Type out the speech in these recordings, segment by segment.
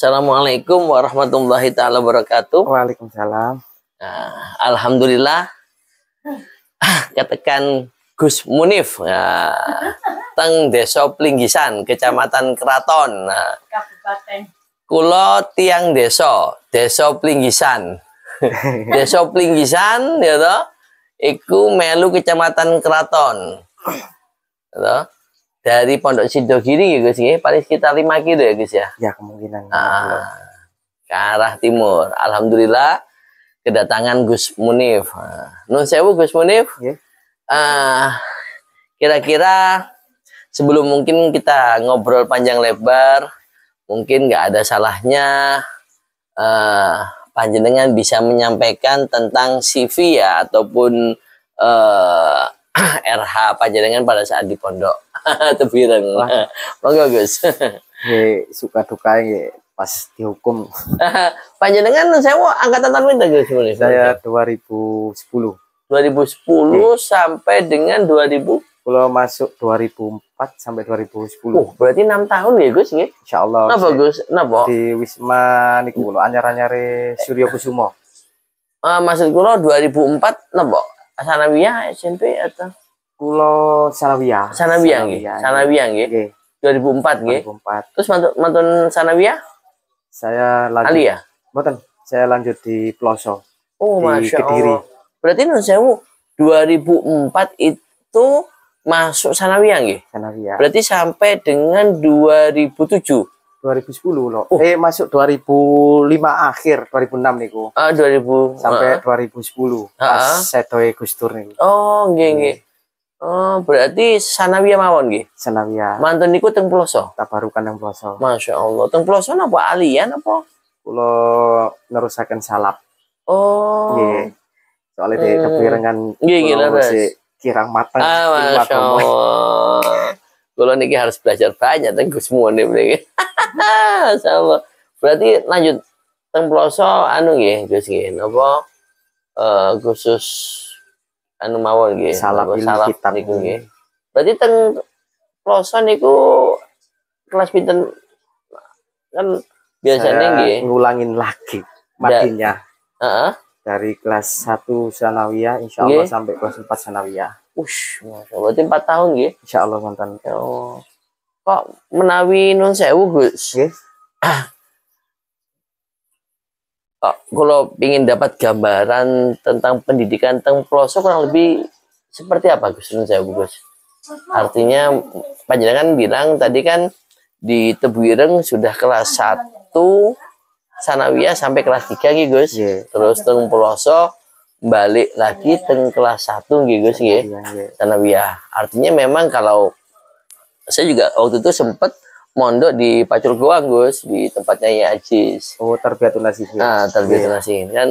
Assalamualaikum warahmatullahi taala wabarakatuh. Waalaikumsalam. Nah, alhamdulillah katakan Gus Munif teng Desa Plinggisan, Kecamatan Kraton. Kabupaten. Kulo tiang desa Plinggisan. Desa Plinggisan ya toh. Iku melu Kecamatan Kraton. Ya toh. Dari Pondok Sidogiri ya Gus, paling sekitar 5 kilo ya Gus ya. Ya kemungkinan. Ke arah timur. Alhamdulillah kedatangan Gus Munif. Nun sewu Gus Munif. Kira-kira sebelum mungkin kita ngobrol panjang lebar, mungkin nggak ada salahnya panjenengan bisa menyampaikan tentang CV ya ataupun RH panjenengan pada saat di pondok Tebireng. Monggo Gus. Suka duka ya pas dihukum. Panjenengan saya angkatan tahun pinten Gus? Saya 2010. 2010 sampai dengan 2000. Kalau masuk 2004 sampai 2010. Berarti 6 tahun ya Gus nggih? Insyaallah. Napa Gus? Napa? Di Wisma niku lho anyar-anyare Surya Kusumo. Maksud kula 2004 napa? Sanawiyah SMP atau Kulo Sanawiyah. Sanawiyah nggih. Sanawiyah nggih. 2004 nggih. 2004. Terus mantun Sanawiyah? Saya lanjut. Aliyah? Mboten, saya lanjut di Ploso. Oh, di Masya Kediri. Allah. Berarti nun sewu 2004 itu masuk Sanawiyah nggih? Sanawiyah. Berarti sampai dengan 2007. 2010 loh. Masuk 2005 akhir 2006 niku. 2000 sampai 2010 pas sedoe Gus Dur niku. Oh, nggih nggih. Oh, berarti Sanawiyah mawon nggih. Sanawiyah. Mantun niku teng Ploso. Tabarukan yang Ploso. Masya Allah. Teng Ploso napa alian apa? Kula nerusaken salap. Oh. Nggih. Soalnya di Tebireng kan nggih masih kirang matang. Masya Allah. Kula niki harus belajar banyak teng Gus Munif niki. Sama. Berarti lanjut teng Ploso anu nggih Gus nggih napa khusus anu mawon nggih salap kitab niku nggih. Berarti teng Ploso niku kelas pinten kan biasanya nggih ngulangin lagi matinya. Dari kelas 1 Sanawiyah insyaallah sampai kelas 4 Sanawiyah. Masya Allah, berarti 4 tahun nggih. Insyaallah wonten. Oh. Kok menawi nun sewu Gus? Nggih. Kok kalau ingin dapat gambaran tentang pendidikan teng Ploso kurang lebih seperti apa Gus nun sewu Gus? Artinya panjenengan bilang tadi kan di Tebireng sudah kelas 1 Sanawiyah sampai kelas 3 nggih Gus. Terus teng Ploso balik lagi teng kelas 1 nggih Gus nggih. Sanawiyah. Artinya memang kalau saya juga waktu itu sempat mondok di Pacul Goang Gus, di tempatnya Ya Ajis. Oh, Tarbiyatun Nasihin. Tarbiyatun Nasihin. Kan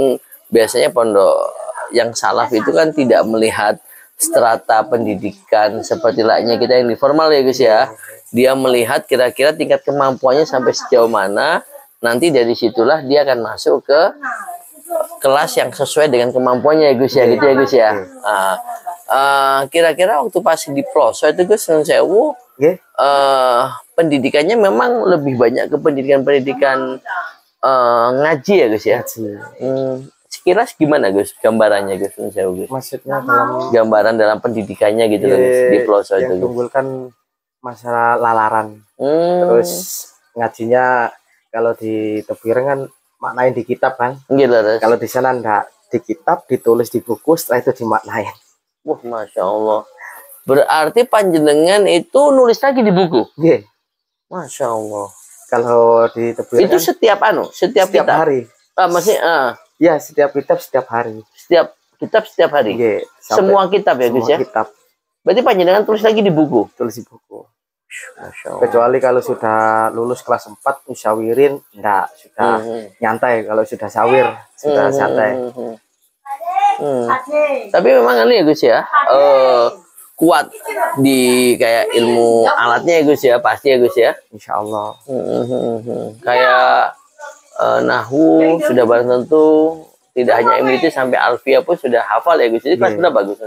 biasanya pondok yang salaf itu kan tidak melihat strata pendidikan seperti lainnya kita yang informal ya Gus ya. Dia melihat kira-kira tingkat kemampuannya sampai sejauh mana. Nanti dari situlah dia akan masuk ke kelas yang sesuai dengan kemampuannya ya Gus ya, gitu ya Gus ya. Kira-kira waktu pas di Ploso itu Gus nun sewu pendidikannya memang lebih banyak ke pendidikan ngaji ya Gus ya. Sekilas gimana Gus gambarannya Gus nun sewu Gus? Maksudnya dalam gambaran dalam pendidikannya gitu Gus di Ploso itu. Yang timbulkan masalah lalaran. Terus ngajinya kalau di Tebireng kan maknain di kitab kan. Kalau di sana enggak di kitab, ditulis di buku, setelah itu dimaknain. Masya Allah. Berarti panjenengan itu nulis lagi di buku? Iya. Masya Allah. Kalau di Tebireng itu kan setiap kitab hari. Ya, setiap kitab setiap hari. Setiap kitab setiap hari. Semua kitab ya Gus ya? Kitab. Berarti panjenengan tulis lagi di buku? Tulis di buku. Masya Allah. Kecuali kalau sudah lulus kelas 4 musyawirin enggak, sudah nyantai. Kalau sudah sawir sudah santai. Tapi memang ini ya Gus ya, kuat di kayak ilmu alatnya ya Gus ya, pasti ya Gus ya. Insya Allah. Kayak nahwu sudah barang tentu, tidak hanya MIT sampai alfiah pun sudah hafal ya Gus. Jadi kelas berapa Gus?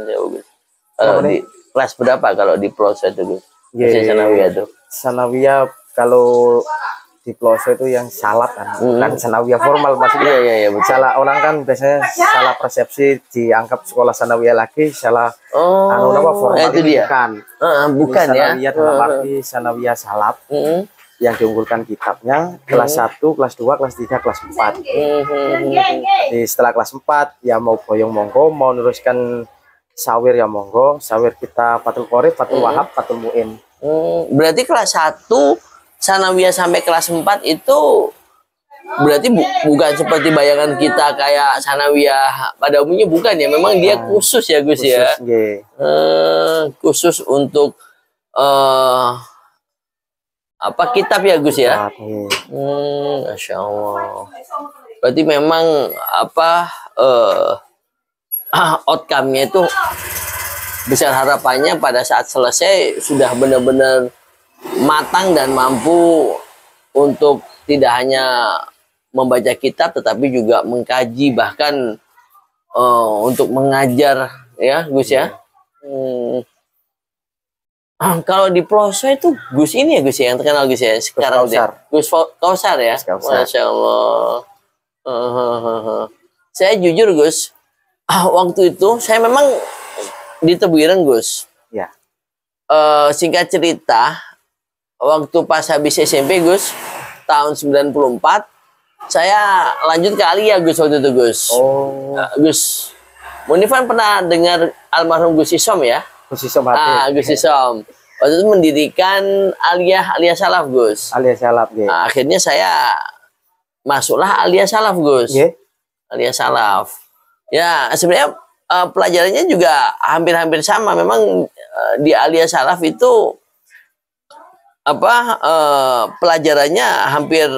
Di kelas berapa kalau di Ploso itu Gus? Sanawiyah itu. Sanawiyah kalau di pelosok itu yang salap kan, bukan sanawiyah formal maksudnya. Iya, betul. Salah orang kan biasanya salah persepsi, dianggap sekolah sanawiyah lagi salah. Formal itu dia. Bukan ya. Sanawiyah dalam arti sanawiyah salap. Yang diunggulkan kitabnya kelas 1, kelas 2, kelas 3, kelas 4. Jadi setelah kelas 4 ya mau boyong monggo, mau neruskan sawir ya monggo, sawir kita Fathul Qorib, Fathul Wahab, Fathul Mu'in. Berarti kelas 1 sanawiyah sampai kelas 4 itu berarti bukan seperti bayangan kita kayak sanawiyah pada umumnya, bukan ya, memang dia khusus ya Gus, ya. Khusus untuk kitab ya Gus ya. Masya Allah. Berarti memang outcome-nya itu besar, harapannya pada saat selesai sudah benar-benar matang dan mampu untuk tidak hanya membaca kitab tetapi juga mengkaji, bahkan untuk mengajar ya Gus ya. Kalau di pelosok itu Gus ini ya Gus ya, yang terkenal Gus ya sekarang, Gus Kausar ya. Masya Allah. Saya jujur Gus, waktu itu saya memang di Tebuireng Gus. Ya. Singkat cerita, waktu pas habis SMP Gus, tahun 94, saya lanjut ke Alia Gus waktu itu Gus. Gus Munifan pernah dengar almarhum Gus Isom ya? Gus Isom. Gus Isom. Waktu itu mendirikan Alia Salaf Gus. Alia Salaf ya. Akhirnya saya masuklah Alia Salaf Gus. Alia Salaf. Ya sebenarnya pelajarannya juga hampir-hampir sama. Memang di Alia Salaf itu pelajarannya hampir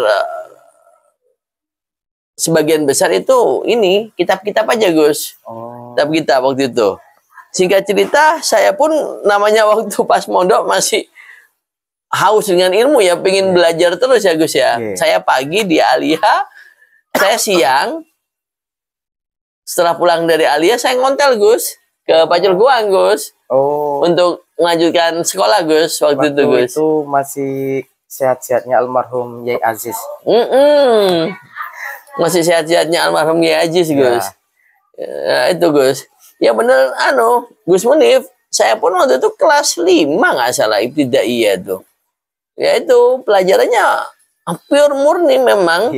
sebagian besar itu ini kitab-kitab aja Gus. Kitab-kitab waktu itu. Singkat cerita, saya pun namanya waktu pas mondok masih haus dengan ilmu ya, pengen belajar terus ya Gus ya. Saya pagi di Alia, saya siang. Setelah pulang dari Alia, saya ngontel Gus ke Pacul Guang Gus. Untuk melanjutkan sekolah Gus waktu itu Gus. Itu masih sehat-sehatnya almarhum Yai Aziz. Masih sehat-sehatnya almarhum Yai Aziz Gus. Ya, itu Gus. Ya bener Gus Munif, saya pun waktu itu kelas 5 nggak salah ibtidaiyah tuh. Ya itu pelajarannya pure murni memang.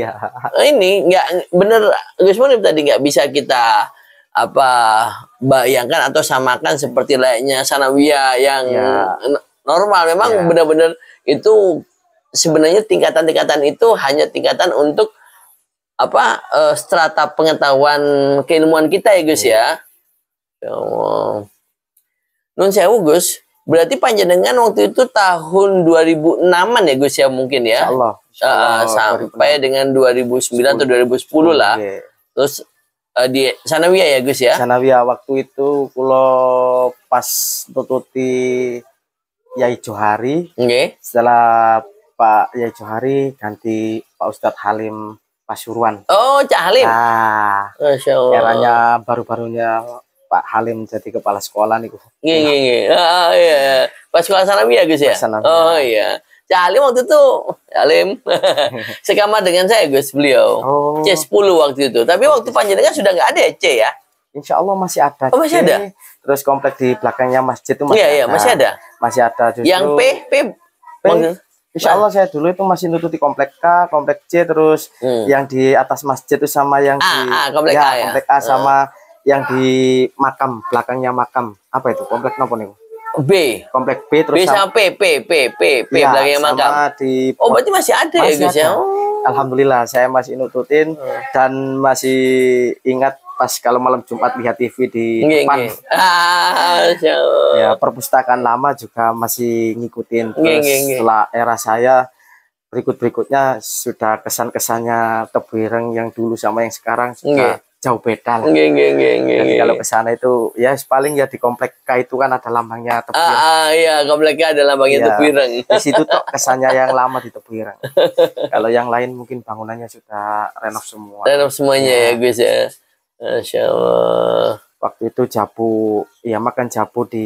Ini nggak bener Gus Munif tadi, nggak bisa kita bayangkan atau samakan seperti layaknya sanawiyah yang normal. Memang benar-benar itu sebenarnya tingkatan-tingkatan itu hanya tingkatan untuk strata pengetahuan keilmuan kita ya Gus ya. Ya Allah. Nun sewu Gus, berarti panjenengan waktu itu tahun 2006-an ya Gus ya mungkin ya. Insyaallah. Sampai dengan 2009 atau 2010 lah. Terus di sanawiyah ya Gus ya. Sanawiyah waktu itu kalau pas tututi Yai Johari. Setelah Pak Yai Johari ganti Pak Ustadz Halim Pasuruan. Cak Halim. Masya Allah. Eranya baru-barunya Pak Halim jadi kepala sekolah nih. Iya. Pas sekolah sanawiyah Gus ya. Iya. Cak Halim waktu itu Halim sekamar dengan saya Gus, beliau C10 waktu itu. Tapi waktu panjenengan sudah nggak ada C ya? Insya Allah masih ada. Masih ada. Terus komplek di belakangnya masjid itu masih ada. Iya, masih ada. Masih ada. Justru yang P. Insya Allah saya dulu itu masih nututi komplek K, komplek C, terus yang di atas masjid itu sama yang di komplek A, komplek A sama yang di makam, belakangnya makam. Apa itu? Komplek apa nih? B. Komplek B terus B sama P belakangnya makam. Berarti masih ada ya Gus ya? Alhamdulillah saya masih nututin dan masih ingat pas kalau malam Jumat lihat TV di depan. Ya perpustakaan lama juga masih ngikutin. Terus setelah era saya berikutnya sudah kesan-kesannya Tebuireng yang dulu sama yang sekarang sudah jauh beda lah. Kalau ke sana itu ya paling ya di komplek K itu kan ada lambangnya Tebuireng. Iya, komplek K ada lambangnya Tebuireng. Di situ tuh kesannya yang lama di Tebuireng. Kalau yang lain mungkin bangunannya sudah renov semua. Renov semuanya ya Gus ya. Masya Allah. Waktu itu jabu, ya makan jabu di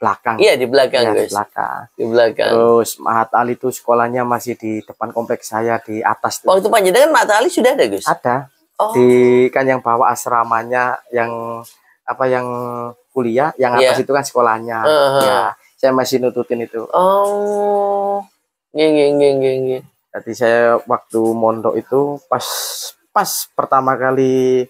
belakang. Iya, di belakang, ya, guys. Di belakang. Di belakang. Terus Mahat Ali itu sekolahnya masih di depan kompleks saya di atas. Waktu panjenengan Mahat Ali sudah ada, Gus? Ada. Oh. Di kan yang bawa asramanya, yang apa yang kuliah, yang atas itu kan sekolahnya. Ya, saya masih nututin itu. Oh. Nggih. Jadi saya waktu mondok itu pas pertama kali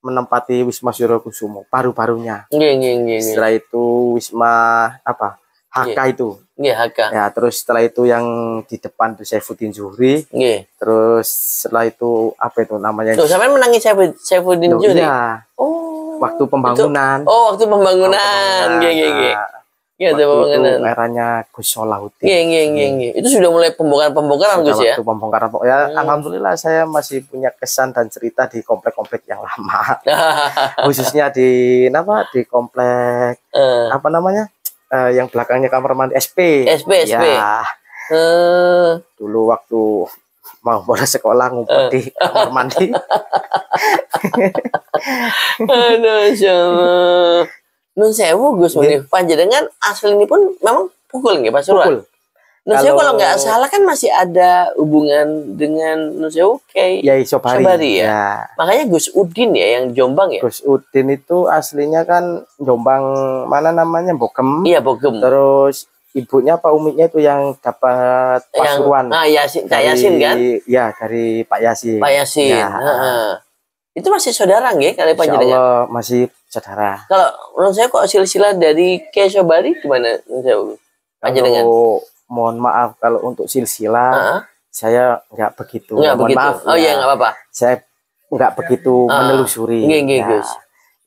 menempati Wisma Surokusumo, paru-parunya. Setelah itu Wisma apa? HK itu. HK. Ya, terus setelah itu yang di depan itu Saifuddin Zuhri. Terus setelah itu apa itu namanya? Tuh, sampai menangi Saifuddin Zuhri. Iya. Oh. Waktu pembangunan. Waktu pembangunan. Iya, itu eranya Gus Solahuddin. Itu sudah mulai pembongkaran Gus ya? Waktu pembongkaran. Ya, alhamdulillah saya masih punya kesan dan cerita di komplek-komplek yang lama. Khususnya di komplek apa namanya? Yang belakangnya kamar mandi SP. Ya. Dulu waktu mau bolos sekolah ngumpet di kamar mandi. Aduh, insyaallah. Nun sewu Gus Munif, panjenengan asli ini pun memang Pukul nggih Pasuruan? Pukul. Nun sewu kalau nggak salah kan masih ada hubungan dengan Nun sewu kayak Yai Sobari ya. Makanya Gus Udin ya yang Jombang ya? Gus Udin itu aslinya kan Jombang, mana namanya, Bokem. Iya, Bokem. Terus ibunya Pak Uminya itu yang dapat Pasuruan. Yasin, Kak Yasin kan? Ya, dari Pak Yasin. Pak Yasin. Ya. Itu masih saudara nggih kali panjenengan? Allah masih saudara. Kalau menurut saya kok silsilah dari Kyai Sobari gimana menurut saya? Panjenengan? Mohon maaf kalau untuk silsilah saya nggak begitu. Mohon maaf. Oh iya, nggak apa-apa. Saya nggak begitu menelusuri.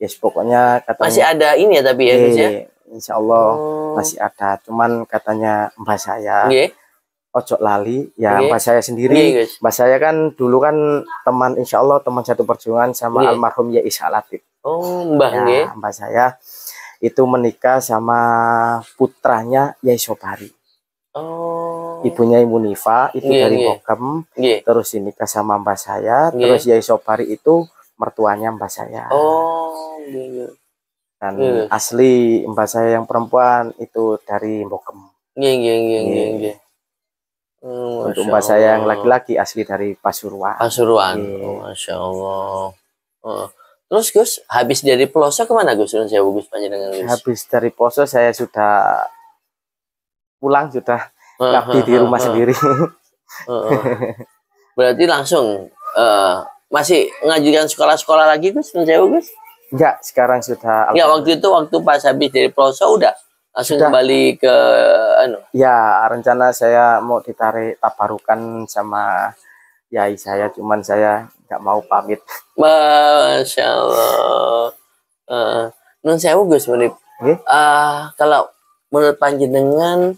Yes, pokoknya katanya masih ada ini ya tapi ya Gus ya? Insya Allah masih ada. Cuman katanya mbah saya ojo lali ya, mbak saya sendiri. Mbak saya kan dulu kan teman, insya Allah teman satu perjuangan sama almarhum Yai Ishak Latif. Oh, mbah mbak saya itu menikah sama putranya Yai Sobari. Oh. Ibunya Ibu Nifa itu dari Bokem. Terus nikah sama mbak saya. Terus Yai Sobari itu mertuanya mbak saya. Oh. Dan asli mbak saya yang perempuan itu dari Bokem. Untuk mbak saya yang laki-laki asli dari Pasuruan. Masya Allah. Terus Gus, habis dari pelosok kemana Gus? Saya Gus panjenengan Gus. Habis dari pelosok saya sudah pulang, sudah ngabdi di rumah sendiri. Berarti langsung masih ngajukan sekolah-sekolah lagi Gus? Saya Gus? Enggak, sekarang sudah. Enggak, waktu pas habis dari pelosok udah langsung kembali ke Ya, rencana saya mau ditarik tabarukan sama yai saya, cuman saya nggak mau pamit. Masya Allah. Nun sewu Gus Munif. Kalau menurut panjenengan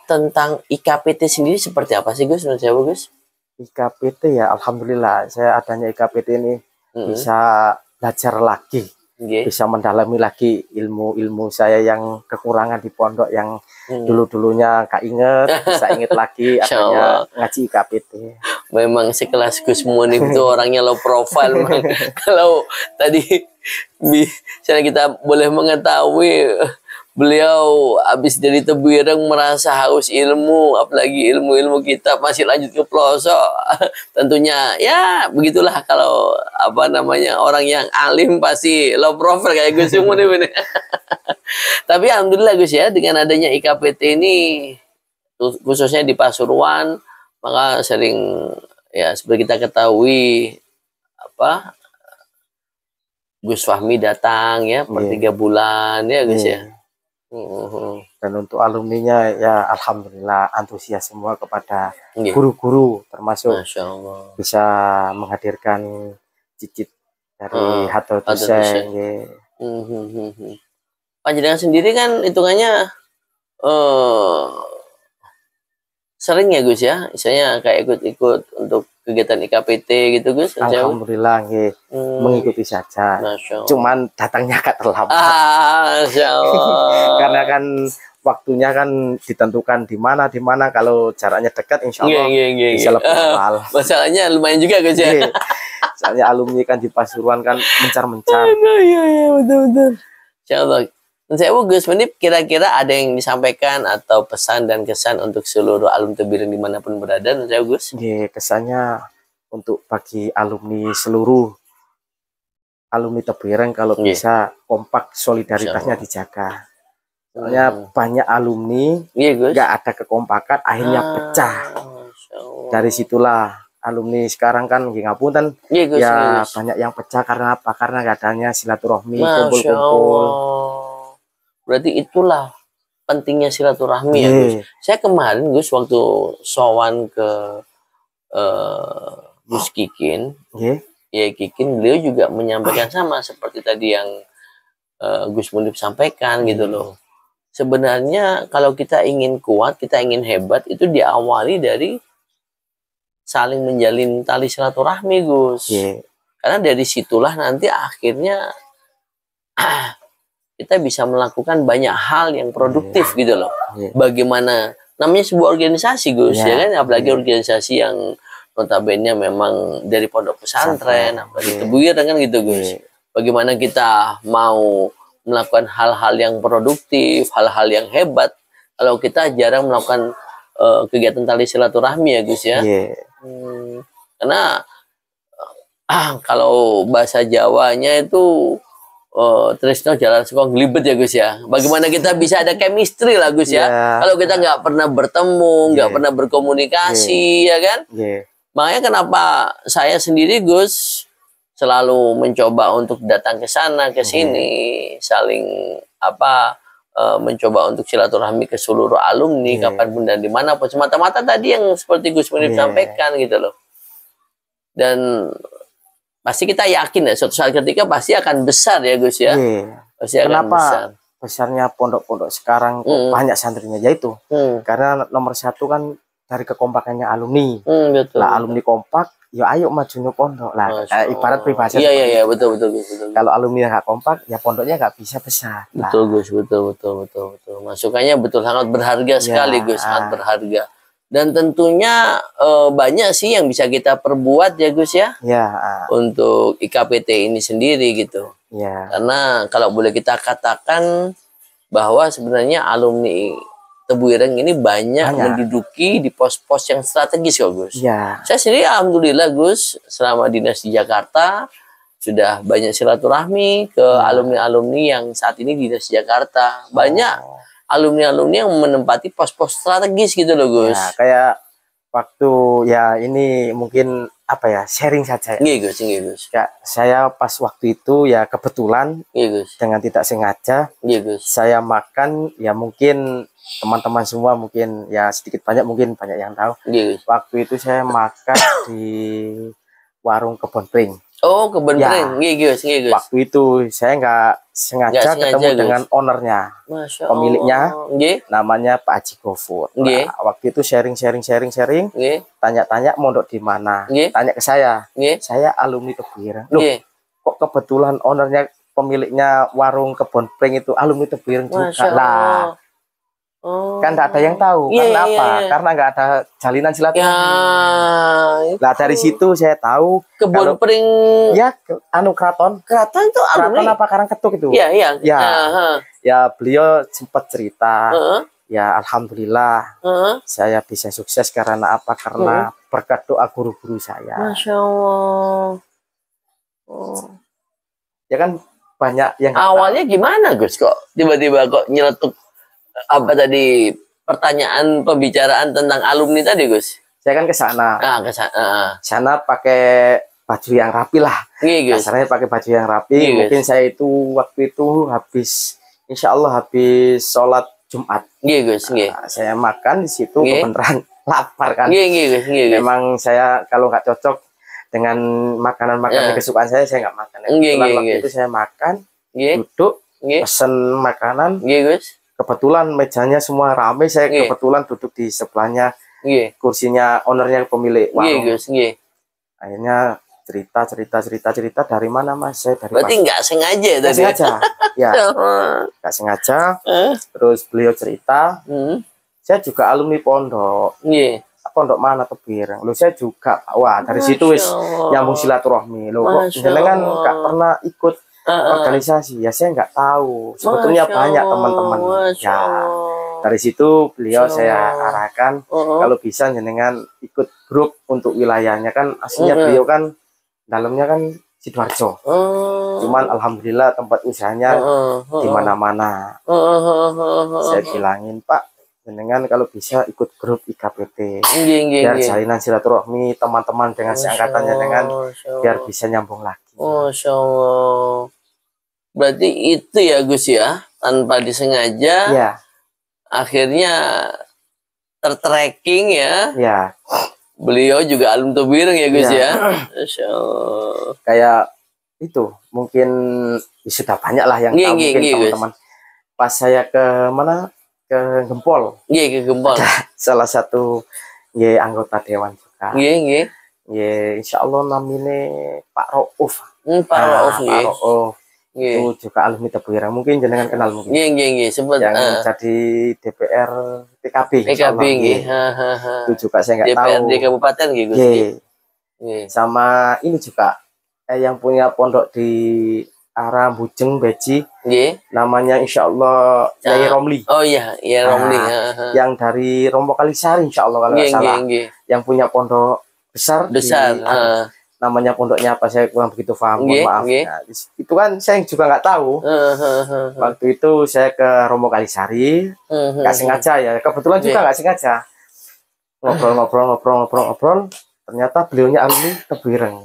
tentang IKPT sendiri seperti apa sih Gus? Nun sewu Gus? IKPT ya, alhamdulillah saya adanya IKPT ini bisa belajar lagi. Bisa mendalami lagi ilmu saya yang kekurangan di pondok yang dulu-dulunya gak inget, bisa inget lagi adanya ngaji IKPT. Memang sekelas Gus Munif itu orangnya low profile. Kalau tadi misalnya kita boleh mengetahui beliau habis dari Tebuireng merasa haus ilmu, apalagi ilmu-ilmu kita masih lanjut ke pelosok. Tentunya ya begitulah kalau apa namanya orang yang alim pasti low profile kayak Gus Munif ini. Tapi alhamdulillah Gus ya, dengan adanya IKPT ini khususnya di Pasuruan, maka sering ya seperti kita ketahui apa Gus Fahmi datang ya per 3 bulan ya Gus ya. Dan untuk alumninya ya alhamdulillah antusias semua kepada guru-guru, termasuk bisa menghadirkan cicit dari Hadratus Syekh. Panjenengan sendiri kan hitungannya sering ya Gus ya, misalnya kayak ikut-ikut untuk kegiatan IKPT gitu Gus? Alhamdulillah mengikuti saja. Cuman datangnya agak terlambat. Karena kan waktunya kan ditentukan di mana kalau jaraknya dekat insya Allah bisa lebih awal. Masalahnya lumayan juga Gus ya. Soalnya alumni kan di Pasuruan kan mencar-mencar. Iya, betul. Insyaallah. Saya Gus, ini kira-kira ada yang disampaikan atau pesan dan kesan untuk seluruh alumni Tebuireng dimanapun berada, saya Gus? Ya, kesannya untuk bagi alumni seluruh alumni Tebuireng kalau bisa kompak, solidaritasnya dijaga. Soalnya banyak alumni nggak ada kekompakan, akhirnya pecah. Dari situlah alumni sekarang kan ngapunten ya banyak yang pecah karena apa? Karena nggak adanya silaturahmi, kumpul-kumpul. Berarti itulah pentingnya silaturahmi ya Gus. Saya kemarin Gus waktu sowan ke Gus Kikin, ya Kikin, beliau juga menyampaikan sama seperti tadi yang Gus Munib sampaikan gitu loh. Sebenarnya kalau kita ingin kuat, kita ingin hebat, itu diawali dari saling menjalin tali silaturahmi Gus. Karena dari situlah nanti akhirnya kita bisa melakukan banyak hal yang produktif gitu loh. Bagaimana namanya sebuah organisasi Gus, ya kan, apalagi organisasi yang notabene memang dari pondok pesantren, apalagi Tebuireng kan gitu Gus. Bagaimana kita mau melakukan hal-hal yang produktif, hal-hal yang hebat kalau kita jarang melakukan kegiatan tali silaturahmi ya Gus ya. Karena kalau bahasa Jawanya itu Trisno jalan sekong glibet ya Gus ya. Bagaimana kita bisa ada chemistry lah Gus ya. Kalau kita nggak pernah bertemu, nggak pernah berkomunikasi ya kan. Makanya kenapa saya sendiri Gus selalu mencoba untuk datang ke sana ke sini, saling mencoba untuk silaturahmi ke seluruh alumni kapanpun dan dimanapun. Semata-mata tadi yang seperti Gus Munib sampaikan gitu loh. Dan pasti kita yakin ya suatu saat ketika pasti akan besar ya Gus ya. Pasti akan besar. Besarnya pondok-pondok sekarang banyak santrinya yaitu karena nomor satu kan dari kekompakannya alumni. Lah alumni kompak, ya ayo maju pondok lah. Ibarat privasi. Iya betul. Kalau alumni nggak kompak, ya pondoknya nggak bisa besar. Betul Gus, betul. Masukannya betul sangat berharga sekali Gus, sangat berharga. Dan tentunya banyak sih yang bisa kita perbuat ya Gus ya. Untuk IKPT ini sendiri gitu. Karena kalau boleh kita katakan bahwa sebenarnya alumni Tebuireng ini banyak menduduki di pos-pos yang strategis kok Gus. Saya sendiri alhamdulillah Gus selama dinas di Jakarta sudah banyak silaturahmi ke alumni-alumni yang saat ini dinas di Jakarta. Banyak alumni-alumni yang menempati pos-pos strategis gitu loh Gus. Kayak waktu ini mungkin sharing saja. Gus. Saya pas waktu itu ya kebetulan dengan tidak sengaja saya makan ya mungkin teman-teman semua mungkin ya sedikit banyak mungkin banyak yang tahu. Waktu itu saya makan di warung Kebon Pring. Oh, Kebon Pring. Gus. Waktu itu saya nggak sengaja ketemu dengan ownernya, pemiliknya, namanya Pak Haji Gofur. Waktu itu sharing, tanya-tanya mondok di mana, tanya ke saya alumni Tebuireng. Loh, kok kebetulan ownernya, pemiliknya warung Kebon Pring itu alumni Tebuireng juga lah. Kan nggak ada yang tahu. Karena apa? Karena nggak ada jalinan silaturahmi. Lah dari situ saya tahu Kebon Pring keraton. Keraton itu keraton apa Karangketuk itu? Ya beliau sempat cerita. Ya alhamdulillah saya bisa sukses karena apa? Karena berkat doa guru-guru saya. Masya Allah. Ya kan banyak yang awalnya gimana Gus kok tiba-tiba kok nyeletuk apa tadi pertanyaan pembicaraan tentang alumni tadi Gus? Saya kan ke sana. Sana pakai baju yang rapi lah. Kasarnya pakai baju yang rapi. Mungkin saya itu waktu itu insya Allah habis sholat Jumat. Saya makan di situ kebenaran lapar kan. Memang saya kalau nggak cocok dengan makanan-makanan kesukaan saya nggak makan. Waktu itu saya makan, duduk, pesen makanan. Kebetulan mejanya semua rame, saya kebetulan duduk di sebelahnya kursinya ownernya pemilik warung. Akhirnya cerita dari mana Mas? Saya dari berarti nggak sengaja tadi. Nggak sengaja. Ya. Nggak sengaja. Terus beliau cerita, saya juga alumni pondok. pondok mana Tebireng. Lo saya juga, wah dari situ wis nyambung silaturahmi. Lo kok jenengan nggak pernah ikut organisasi? Ya saya nggak tahu. Sebetulnya banyak teman-teman. Ya dari situ beliau saya arahkan kalau bisa jenengan ikut grup untuk wilayahnya, kan aslinya beliau kan dalamnya kan Sidoarjo. Cuman alhamdulillah tempat usahanya di mana-mana. Saya bilangin, Pak, jenengan kalau bisa ikut grup IKPT biar jalinan silaturahmi teman-teman dengan seangkatannya dengan biar bisa nyambung lagi. Masya Allah. Berarti itu ya Gus ya, tanpa disengaja ya, akhirnya tertracking ya. Ya. Beliau juga alum Tebireng ya Gus ya. Masya Allah. Kayak itu mungkin sudah banyak lah yang tahu mungkin teman-teman. Pas saya ke mana? Ke Gempol. Iya, ke Gempol. Salah satu anggota dewan juga. Iya. Insya Allah namanya Pak Rauf. Pak Rauf. Pak Rauf. Itu juga alumni Tebireng. Mungkin jenengan kenal mungkin. Iya. Sempat yang jadi DPR PKB. Itu juga saya nggak tahu. DPRD Kabupaten gitu. Sama ini juga yang punya pondok di arah Bujeng Beji, namanya Insya Allah Yai Romli. Oh iya, Yai Romli. Yang dari Romo Kalisari Insya Allah kalau nggak salah. Yang punya pondok besar. Namanya pondoknya apa saya kurang begitu paham, mohon maaf. Nah, itu kan saya juga nggak tahu. Waktu itu saya ke Romo Kalisari, nggak sengaja ya, kebetulan juga nggak sengaja. Ngobrol. Ternyata beliaunya alumni Tebireng.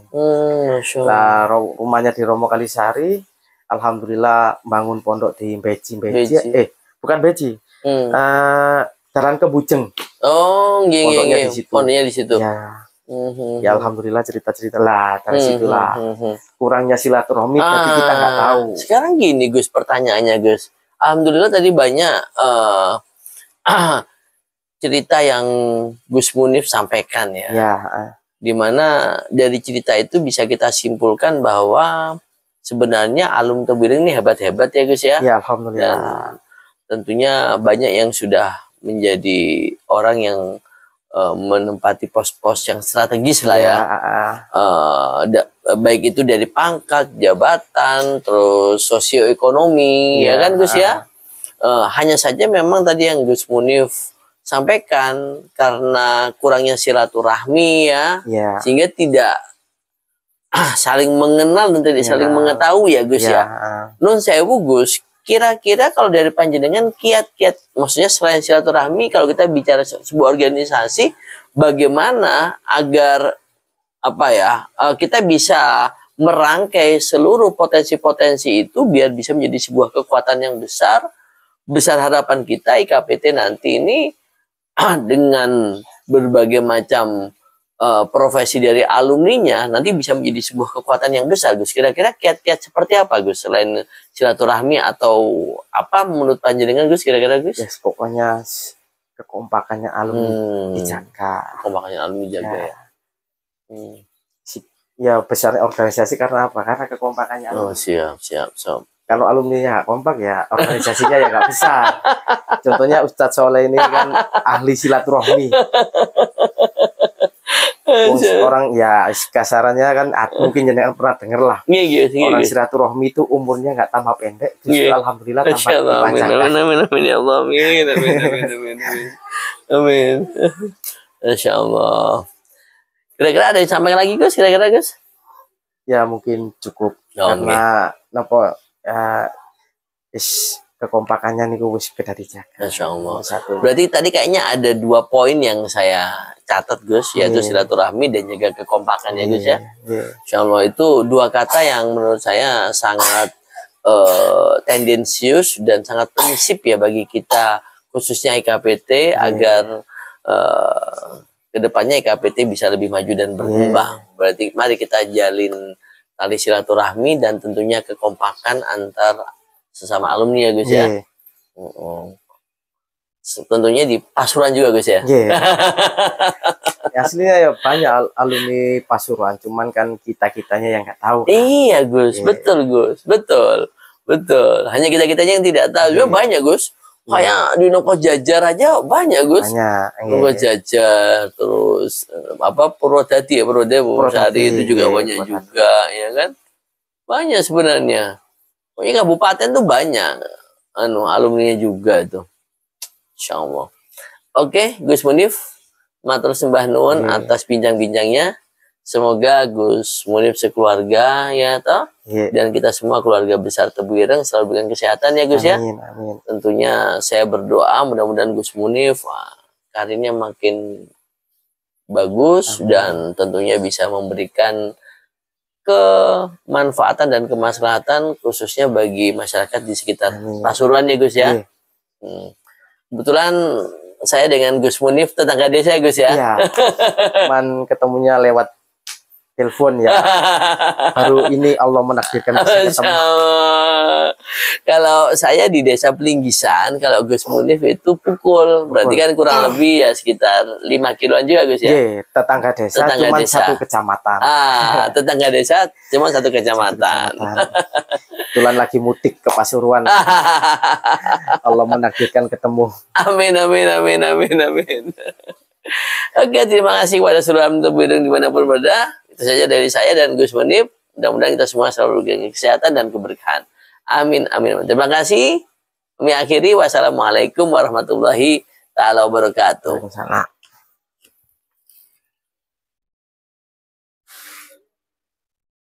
Nah, rumahnya di Romo Kalisari, alhamdulillah bangun pondok di Beji. Bukan Beji. Jalan ke Bujeng. Oh, pondoknya di situ. Pondoknya di situ. Ya alhamdulillah cerita-cerita lah dari situlah kurangnya silaturahmi tapi kita nggak tahu. Sekarang gini Gus, pertanyaannya Gus, alhamdulillah tadi banyak cerita yang Gus Munif sampaikan ya. Dimana dari cerita itu bisa kita simpulkan bahwa sebenarnya alum Tebireng ini hebat-hebat ya Gus ya. Ya alhamdulillah. Dan tentunya banyak yang sudah menjadi orang yang menempati pos-pos yang strategis lah ya. Baik itu dari pangkat, jabatan, terus sosioekonomi, ya kan Gus ya. Hanya saja memang tadi yang Gus Munif sampaikan karena kurangnya silaturahmi ya, sehingga tidak saling mengenal dan tidak saling mengetahui ya Gus ya. Nun sewu Gus, kira-kira kalau dari panjenengan kiat-kiat, maksudnya selain silaturahmi, kalau kita bicara sebuah organisasi, bagaimana agar kita bisa merangkai seluruh potensi-potensi itu biar bisa menjadi sebuah kekuatan yang besar harapan kita IKPT nanti ini dengan berbagai macam profesi dari alumninya nanti bisa menjadi sebuah kekuatan yang besar Gus. Kira-kira kiat-kiat seperti apa Gus selain silaturahmi atau apa menurut panjenengan Gus kira-kira Gus? Yes, pokoknya kekompakannya alumni dijaga. Kekompakannya alumni dijaga ya. Ya besar organisasi karena apa? Karena kekompakannya alumni. Oh siap. Kalau alumninya kompak ya organisasinya ya nggak besar. Contohnya Ustadz Soleh ini kan ahli silaturahmi. Orang ya kasarannya kan mungkin jangan pernah denger lah. Orang silaturahmi itu umurnya nggak tambah pendek, justru alhamdulillah tambah panjang. Amin ya Allah, amin. Insya Allah. Kira-kira ada yang sampaikan lagi Gus? Kira-kira Gus? Ya mungkin cukup karena kekompakannya nih wis beda dijaga. Masya Allah. Berarti tadi kayaknya ada 2 poin yang saya catat Gus, yaitu silaturahmi dan jaga kekompakan ya Gus ya. Insya Allah itu 2 kata yang menurut saya sangat tendensius dan sangat prinsip ya bagi kita khususnya IKPT agar kedepannya IKPT bisa lebih maju dan berkembang. Berarti mari kita jalin tali silaturahmi dan tentunya kekompakan antar sesama alumni ya Gus ya. Tentunya di Pasuruan juga Gus ya. Aslinya ya banyak alumni Pasuruan, cuman kan kitanya yang nggak tahu. Iya Gus, betul Gus, betul. Hanya kitanya yang tidak tahu. Juga banyak Gus. Kayak di Noko Jajar aja banyak, Gus. Banyak. Noko Jajar, terus apa Purwodadi ya, Purwodadi itu juga banyak juga, ya kan? Banyak sebenarnya. Pokoknya kabupaten tuh banyak alumni juga itu. Insyaallah. Oke, Gus Munif, matur sembah nuwun atas bincang-bincangnya. Semoga Gus Munif sekeluarga ya toh, dan kita semua keluarga besar Tebu Ireng selalu berikan kesehatan ya Gus. Amin, ya. Amin. Tentunya saya berdoa mudah-mudahan Gus Munif karirnya makin bagus. Amin. Dan tentunya bisa memberikan kemanfaatan dan kemaslahatan khususnya bagi masyarakat di sekitar Pasuruan ya Gus ya. Kebetulan saya dengan Gus Munif tetangga desa Gus ya. Iya. Cuman ketemunya lewat telepon ya. Baru ini Allah menakdirkan bisa ketemu. Kalau saya di desa Pelinggisan, kalau Gus Munif itu Pukul. Berarti kan kurang lebih ya sekitar 5 kiloan juga Gus ya. Iya, tetangga desa cuma satu kecamatan. Tetangga desa cuma satu kecamatan. Kebetulan lagi mudik ke Pasuruan. Allah menakdirkan ketemu. Amin, amin, amin, amin, amin. Oke, terima kasih kepada seluruh Tebu Ireng dimanapun berada. Itu saja dari saya dan Gus Munif. Mudah-mudahan kita semua selalu diberikan kesehatan dan keberkahan. Amin, amin. Terima kasih. Kami akhiri. Wassalamualaikum warahmatullahi taala wabarakatuh.